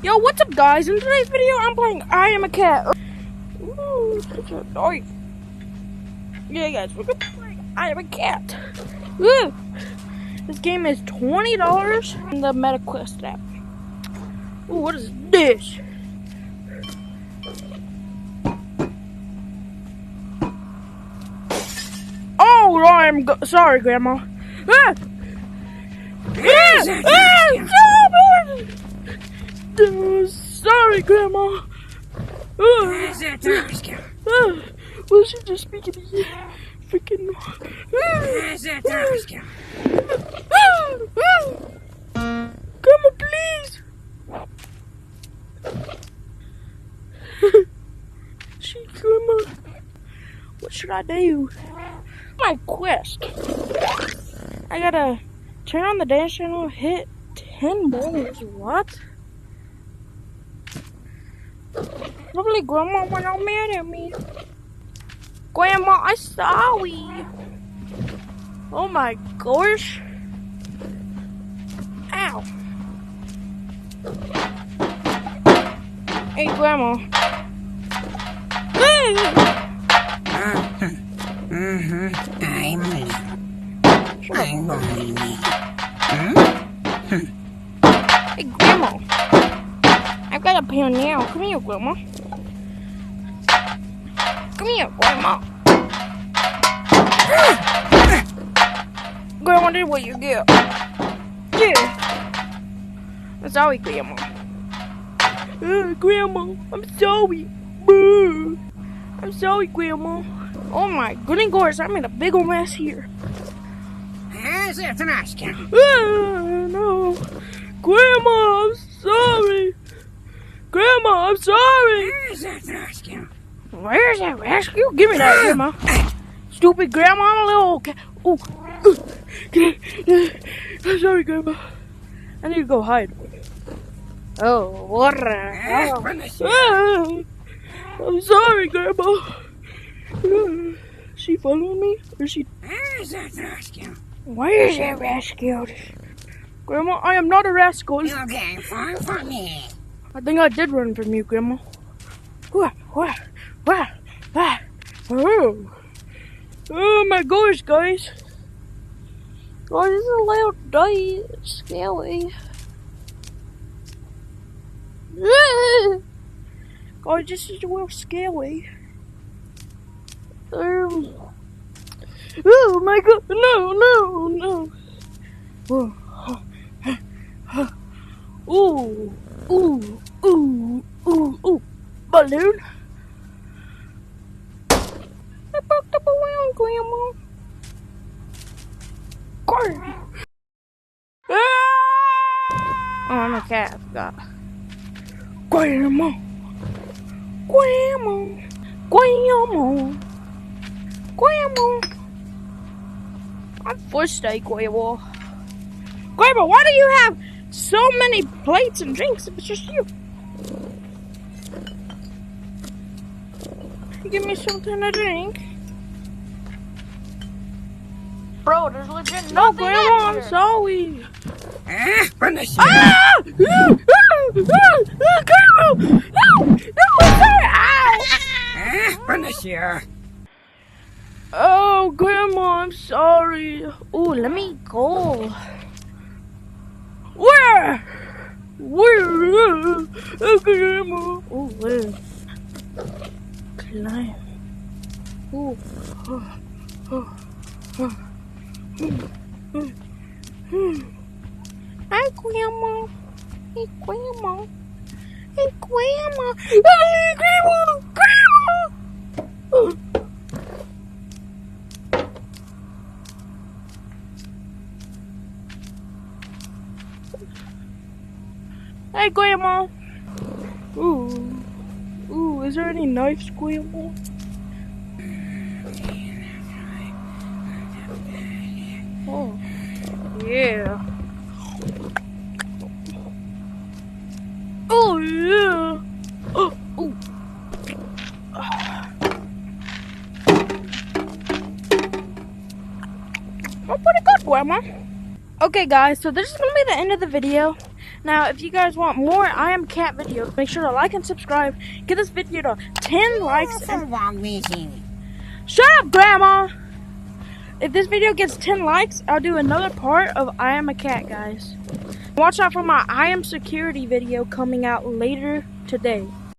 Yo, what's up, guys? In today's video, I'm playing I Am a Cat. Ooh, oh, yeah, guys, we're gonna play I Am a Cat. Woo! This game is $20 in the MetaQuest app. Ooh, what is this? Oh, I'm sorry, Grandma. Ah! Sorry, Grandma. Well, she just speaking to you. Freaking. Grandma, please. She, Grandma. What should I do? My quest. I gotta turn on the dance channel, hit 10 balls. What? Probably Grandma went all mad at me. Grandma, I'm sorry. Oh my gosh. Ow. Hey, Grandma. I'm lonely. Hey, Grandma. I've got a pair now. Come here, Grandma. Come here, Grandma. Grandma did what you get. Yeah. I'm sorry, Grandma. Grandma, I'm sorry. I'm sorry, Grandma. Oh my goodness, I made a big old mess here. No. Grandma, I'm sorry. Grandma, I'm sorry. Where's that rescue? Give me that, Grandma. Stupid Grandma, I'm a little cat. Oh. I'm sorry, Grandma. I need to go hide. Oh, what the hell? I'm sorry, Grandma. She following me? Or is she? Where is that rascal? Grandma, I am not a rascal. You came far from me. I think I did run from you, Grandma. Oh my gosh, guys. Oh, this is a little dirty. It's scary. Guys, this is a little scary. Oh my god, no. Ooh, balloon. I broke the balloon, Grandma. Oh, I'm a cat, I forgot. Grandma. I'm thirsty, Grandma. Grandma, why do you have so many plates and drinks if it's just you? Give me something to drink. Bro, there's legit No, nothing Grandma, in here. I'm sorry. Run this Grandma! No, I'm sorry. Ow! Run this year. Oh, Grandma, I'm sorry. Oh, let me go. Where? Oh, Grandma. Oh, where? Climb. Oh. Hi, Grandma. Hey, Grandma. Hey, Grandma. Hey, Grandma. Grandma. Hey, Grandma. Ooh, is there any knives, Grandma? Oh, yeah. Oh, yeah. Oh. Oh, pretty good, Grandma. Okay, guys, so this is going to be the end of the video. Now, if you guys want more I Am Cat videos, make sure to like and subscribe. Get this video to 10 likes. And shut up, Grandma! If this video gets 10 likes, I'll do another part of I Am a Cat, guys. Watch out for my I Am Security video coming out later today.